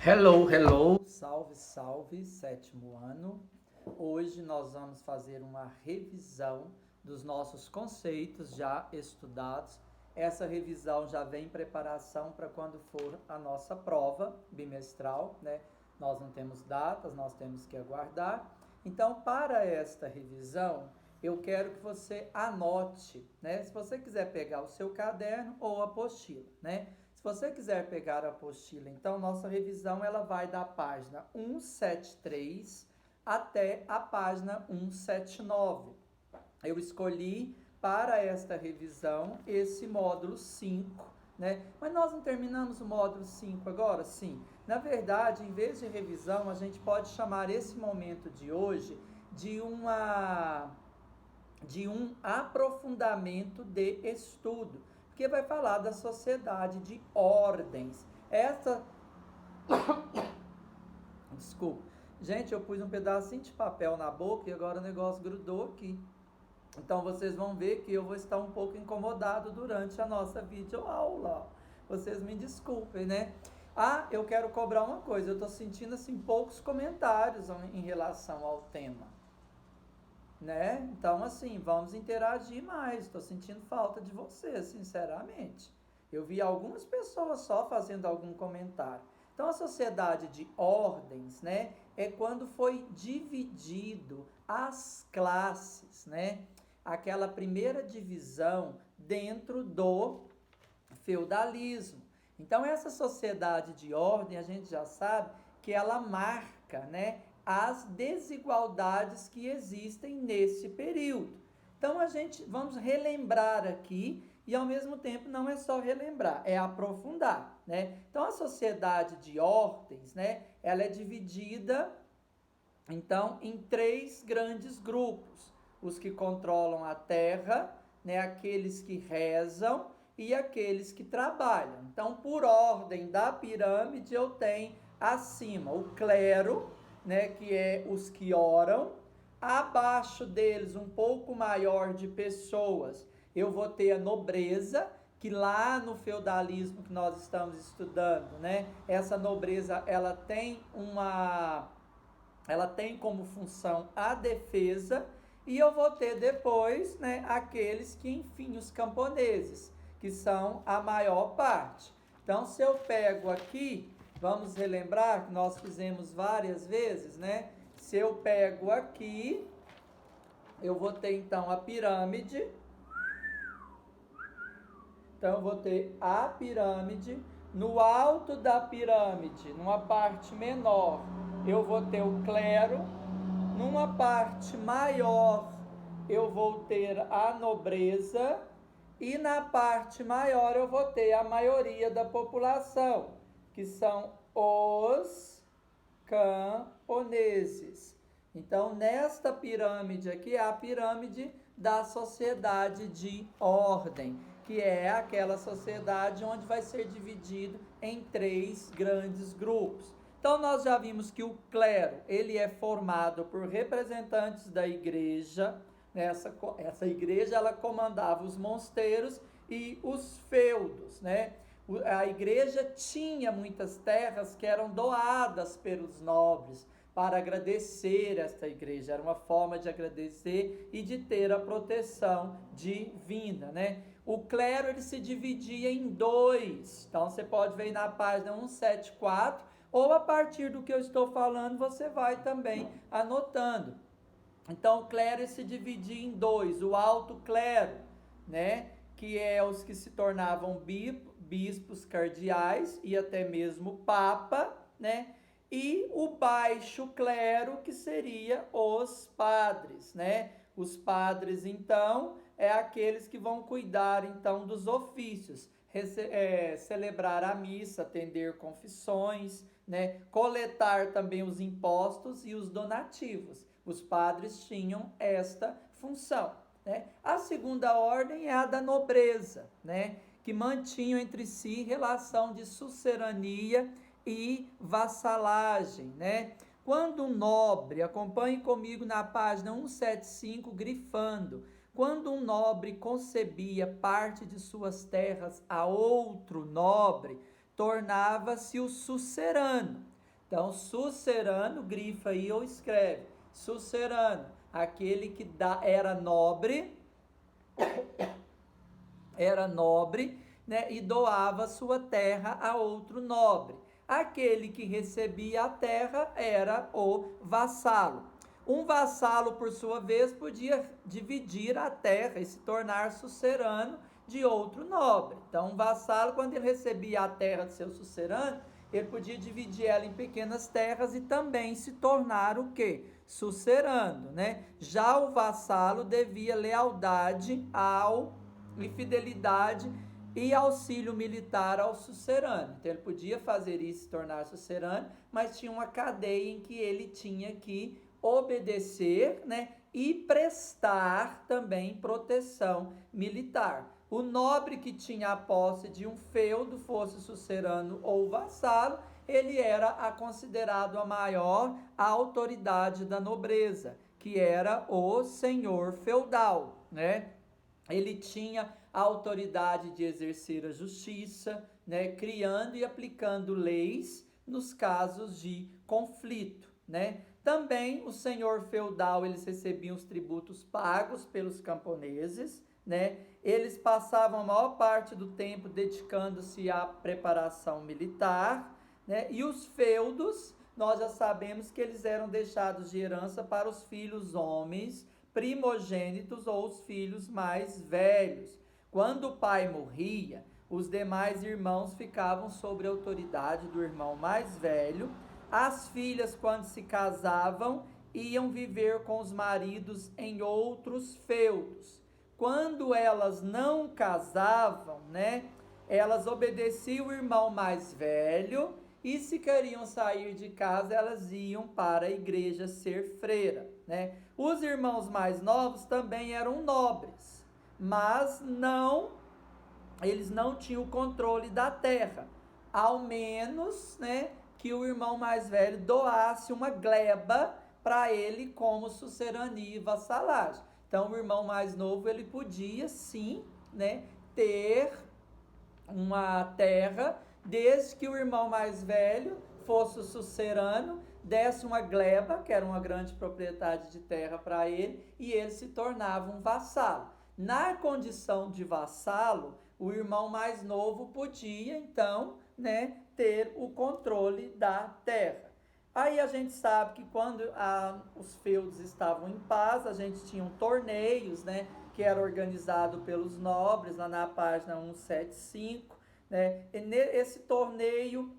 Hello, hello, salve, salve, sétimo ano. Hoje nós vamos fazer uma revisão dos nossos conceitos já estudados. Essa revisão já vem em preparação para quando for a nossa prova bimestral, né? Nós não temos datas, nós temos que aguardar. Então, para esta revisão, eu quero que você anote, né? Se você quiser pegar o seu caderno ou a apostila, né? Se você quiser pegar a apostila, então nossa revisão ela vai da página 173 até a página 179. Eu escolhi para esta revisão esse módulo 5, né? Mas nós não terminamos o módulo 5 agora? Sim. Na verdade, em vez de revisão, a gente pode chamar esse momento de hoje de um aprofundamento de estudo, porque vai falar da sociedade de ordens. Desculpa. Gente, eu pus um pedacinho de papel na boca e agora o negócio grudou aqui. Então vocês vão ver que eu vou estar um pouco incomodado durante a nossa videoaula. Vocês me desculpem, né? Ah, eu quero cobrar uma coisa. Eu estou sentindo assim poucos comentários em relação ao tema, né? Então, assim, vamos interagir mais. Estou sentindo falta de vocês, sinceramente. Eu vi algumas pessoas só fazendo algum comentário. Então, a sociedade de ordens, né, é quando foi dividido as classes, né? Aquela primeira divisão dentro do feudalismo. Então, essa sociedade de ordem, a gente já sabe que ela marca, né, as desigualdades que existem nesse período. Então, vamos relembrar aqui e, ao mesmo tempo, não é só relembrar, é aprofundar, né? Então, a sociedade de ordens, né, ela é dividida, então, em três grandes grupos. Os que controlam a terra, né, aqueles que rezam e aqueles que trabalham. Então, por ordem da pirâmide, eu tenho acima o clero, né, que é os que oram. Abaixo deles, um pouco maior de pessoas, eu vou ter a nobreza, que lá no feudalismo que nós estamos estudando, né, essa nobreza ela tem como função a defesa, e eu vou ter depois, né, aqueles que, enfim, os camponeses, que são a maior parte. Então, se eu pego aqui, vamos relembrar que nós fizemos várias vezes, né? Se eu pego aqui, eu vou ter então a pirâmide. Então, eu vou ter a pirâmide. No alto da pirâmide, numa parte menor, eu vou ter o clero. Numa parte maior, eu vou ter a nobreza. E na parte maior, eu vou ter a maioria da população, que são os camponeses. Então, nesta pirâmide aqui, é a pirâmide da sociedade de ordem, que é aquela sociedade onde vai ser dividido em três grandes grupos. Então, nós já vimos que o clero, ele é formado por representantes da igreja. Essa igreja, ela comandava os mosteiros e os feudos, né? A igreja tinha muitas terras que eram doadas pelos nobres para agradecer esta igreja. Era uma forma de agradecer e de ter a proteção divina, né? O clero, ele se dividia em dois. Então, você pode ver na página 174, ou a partir do que eu estou falando, você vai também anotando. Então, o clero se dividia em dois. O alto clero, né, que é os que se tornavam bispos cardeais e até mesmo papa, né? E o baixo clero, que seria os padres, né? Os padres, então, é aqueles que vão cuidar, então, dos ofícios, celebrar a missa, atender confissões, né? Coletar também os impostos e os donativos. Os padres tinham esta função, né? A segunda ordem é a da nobreza, né, que mantinham entre si relação de sucerania e vassalagem, né? Quando um nobre, acompanhe comigo na página 175, grifando, quando um nobre concebia parte de suas terras a outro nobre, tornava-se o sucerano. Então, sucerano, grifa aí ou escreve. Sucerano, aquele que era nobre, né, e doava sua terra a outro nobre. Aquele que recebia a terra era o vassalo. Um vassalo, por sua vez, podia dividir a terra e se tornar sucerano de outro nobre. Então, um vassalo, quando ele recebia a terra de seu sucerano, ele podia dividir ela em pequenas terras e também se tornar o quê? Sucerano, né? Já o vassalo devia lealdade e fidelidade e auxílio militar ao sucerano. Então ele podia fazer isso, se tornar sucerano, mas tinha uma cadeia em que ele tinha que obedecer, né, e prestar também proteção militar. O nobre que tinha a posse de um feudo, fosse sucerano ou vassalo, ele era considerado a maior autoridade da nobreza, que era o senhor feudal, né? Ele tinha a autoridade de exercer a justiça, né, criando e aplicando leis nos casos de conflito, né? Também o senhor feudal, eles recebiam os tributos pagos pelos camponeses, né? Eles passavam a maior parte do tempo dedicando-se à preparação militar, né? E os feudos, nós já sabemos que eles eram deixados de herança para os filhos homens, primogênitos ou os filhos mais velhos. Quando o pai morria, os demais irmãos ficavam sob a autoridade do irmão mais velho. As filhas, quando se casavam, iam viver com os maridos em outros feudos. Quando elas não casavam, né, elas obedeciam o irmão mais velho e se queriam sair de casa, elas iam para a igreja ser freira, né? Os irmãos mais novos também eram nobres, mas eles não tinham o controle da terra, ao menos, né, que o irmão mais velho doasse uma gleba para ele como sucerania e vassalagem. Então, o irmão mais novo, ele podia sim, né, ter uma terra, desde que o irmão mais velho fosse o sucerano, desse uma gleba, que era uma grande propriedade de terra para ele, e ele se tornava um vassalo. Na condição de vassalo, o irmão mais novo podia, então, né, ter o controle da terra. Aí a gente sabe que quando os feudos estavam em paz, a gente tinha torneios, né, que era organizado pelos nobres, lá na página 175, né? Esse torneio,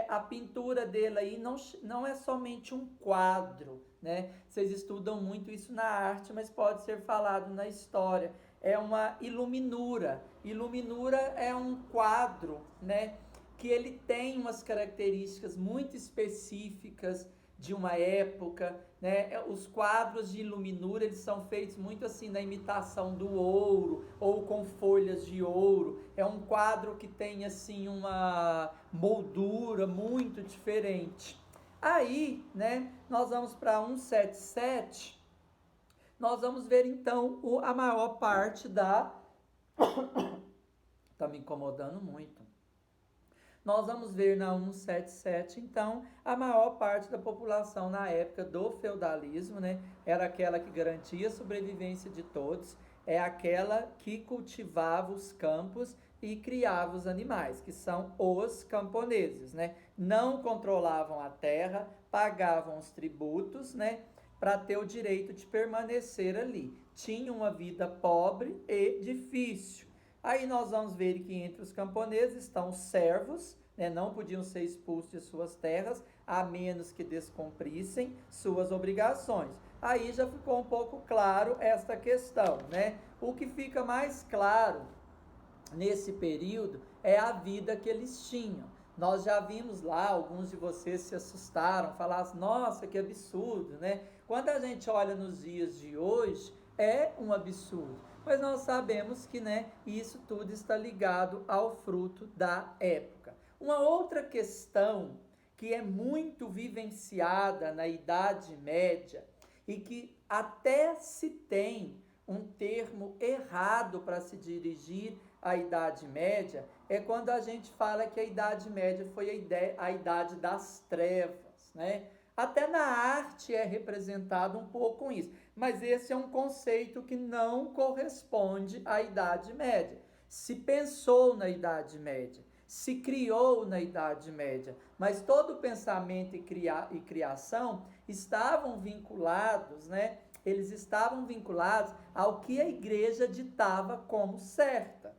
a pintura dele aí não é somente um quadro, né? Vocês estudam muito isso na arte, mas pode ser falado na história. É uma iluminura. Iluminura é um quadro, né, que ele tem umas características muito específicas de uma época, né? Os quadros de iluminura, eles são feitos muito assim na imitação do ouro ou com folhas de ouro. É um quadro que tem assim uma moldura muito diferente. Aí, né, nós vamos para 177. Nós vamos ver então a maior parte da tá me incomodando muito. Nós vamos ver na 177, então, a maior parte da população na época do feudalismo, né, era aquela que garantia a sobrevivência de todos, é aquela que cultivava os campos e criava os animais, que são os camponeses, né? Não controlavam a terra, pagavam os tributos, né, para ter o direito de permanecer ali. Tinham uma vida pobre e difícil. Aí nós vamos ver que entre os camponeses estão os servos, né, não podiam ser expulsos de suas terras, a menos que descumprissem suas obrigações. Aí já ficou um pouco claro esta questão, né? O que fica mais claro nesse período é a vida que eles tinham. Nós já vimos lá, alguns de vocês se assustaram, falaram, nossa, que absurdo, né? Quando a gente olha nos dias de hoje, é um absurdo. Mas nós sabemos que, né, isso tudo está ligado ao fruto da época. Uma outra questão que é muito vivenciada na Idade Média e que até se tem um termo errado para se dirigir a Idade Média é quando a gente fala que a Idade Média foi a idade das trevas, né? Até na arte é representado um pouco com isso, mas esse é um conceito que não corresponde à Idade Média. Se pensou na Idade Média, se criou na Idade Média, mas todo o pensamento e criação estavam vinculados, né? Eles estavam vinculados ao que a igreja ditava como certa.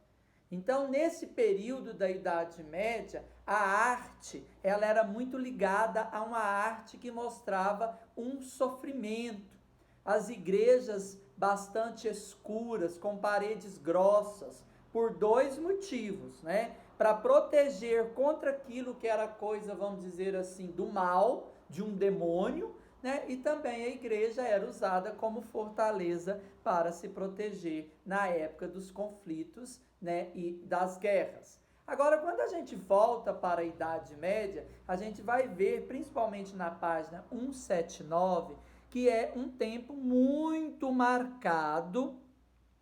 Então, nesse período da Idade Média, a arte, ela era muito ligada a uma arte que mostrava um sofrimento. As igrejas bastante escuras, com paredes grossas, por dois motivos, né? Para proteger contra aquilo que era coisa, vamos dizer assim, do mal, de um demônio, né? E também a igreja era usada como fortaleza para se proteger na época dos conflitos, né? E das guerras. Agora, quando a gente volta para a Idade Média, a gente vai ver, principalmente na página 179, que é um tempo muito marcado,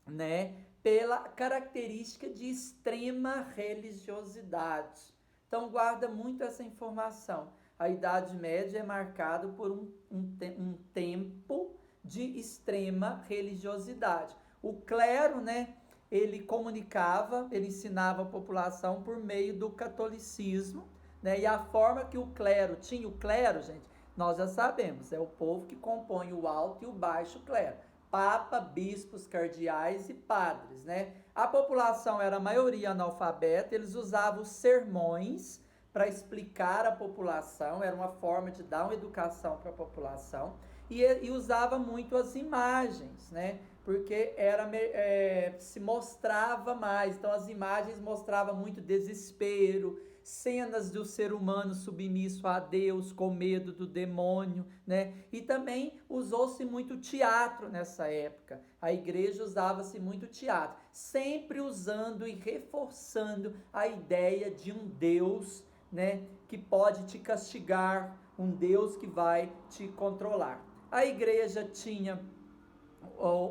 né, pela característica de extrema religiosidade. Então, guarda muito essa informação. A Idade Média é marcado por um tempo de extrema religiosidade. O clero, né, ele comunicava, ele ensinava a população por meio do catolicismo, né, e a forma que o clero tinha, o clero, gente, nós já sabemos, é o povo que compõe o alto e o baixo clero. Papa, bispos, cardeais e padres, né? A população era a maioria analfabeta, eles usavam os sermões para explicar a população, era uma forma de dar uma educação para a população, e usava muito as imagens, né? Porque se mostrava mais, então as imagens mostravam muito desespero, cenas do ser humano submisso a Deus, com medo do demônio, né? E também usou-se muito teatro nessa época. A igreja usava-se muito teatro, sempre usando e reforçando a ideia de um Deus, né, que pode te castigar, um Deus que vai te controlar. A igreja tinha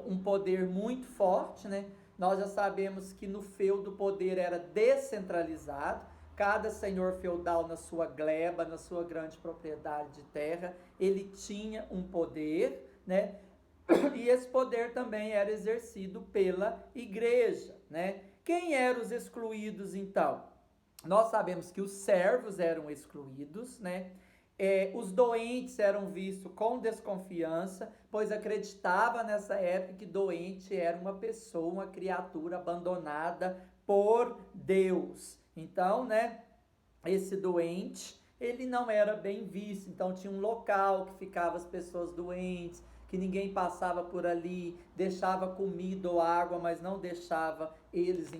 um poder muito forte, né? Nós já sabemos que no feudo o poder era descentralizado, cada senhor feudal na sua gleba, na sua grande propriedade de terra, ele tinha um poder, né? E esse poder também era exercido pela igreja, né? Quem eram os excluídos então? Nós sabemos que os servos eram excluídos, né? Os doentes eram vistos com desconfiança, pois acreditava nessa época que doente era uma pessoa, uma criatura abandonada por Deus. Então, né, esse doente, ele não era bem visto, então tinha um local que ficavam as pessoas doentes, que ninguém passava por ali, deixava comida ou água, mas não deixava eles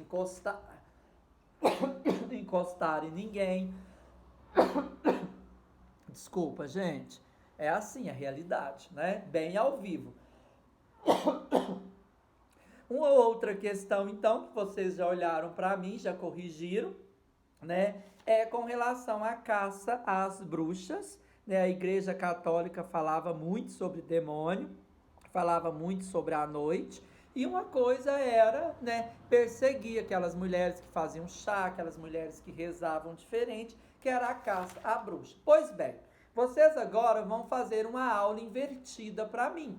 encostarem ninguém. Desculpa, gente. É assim a realidade, né? Bem ao vivo. Uma outra questão, então, que vocês já olharam para mim, já corrigiram, né? É com relação à caça às bruxas, né? A Igreja Católica falava muito sobre demônio, falava muito sobre a noite, e uma coisa era, né, perseguir aquelas mulheres que faziam chá, aquelas mulheres que rezavam diferente, que era a caça à bruxa. Pois bem, vocês agora vão fazer uma aula invertida para mim.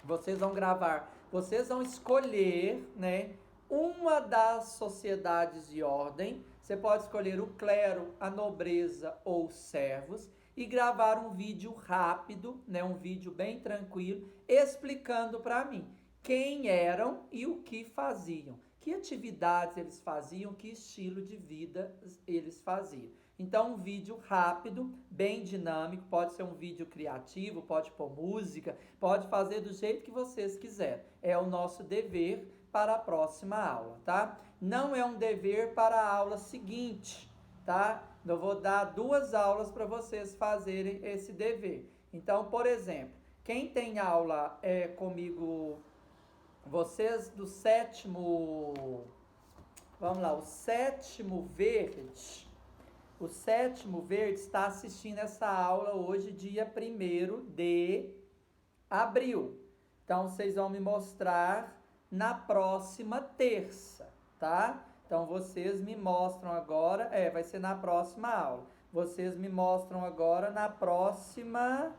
Vocês vão gravar, vocês vão escolher, né, uma das sociedades de ordem. Você pode escolher o clero, a nobreza ou os servos e gravar um vídeo rápido, né, um vídeo bem tranquilo, explicando para mim quem eram e o que faziam, que atividades eles faziam, que estilo de vida eles faziam. Então, um vídeo rápido, bem dinâmico, pode ser um vídeo criativo, pode pôr música, pode fazer do jeito que vocês quiserem. É o nosso dever para a próxima aula, tá? Não é um dever para a aula seguinte, tá? Eu vou dar 2 aulas para vocês fazerem esse dever. Então, por exemplo, quem tem aula comigo, vocês do sétimo, vamos lá, o sétimo verde, o sétimo verde está assistindo essa aula hoje, dia 1º de abril. Então, vocês vão me mostrar na próxima terça, tá? Então, vocês me mostram agora, vai ser na próxima aula. Vocês me mostram agora na próxima,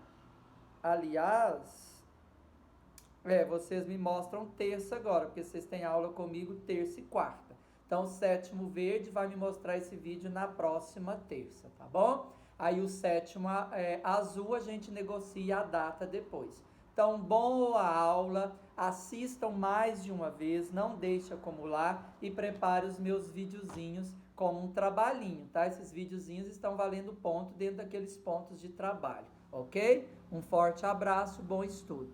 aliás, vocês me mostram terça agora, porque vocês têm aula comigo terça e quarta. Então, o sétimo verde vai me mostrar esse vídeo na próxima terça, tá bom? Aí o sétimo azul a gente negocia a data depois. Então, boa aula, assistam mais de uma vez, não deixe acumular e prepare os meus videozinhos como um trabalhinho, tá? Esses videozinhos estão valendo ponto dentro daqueles pontos de trabalho, ok? Um forte abraço, bom estudo!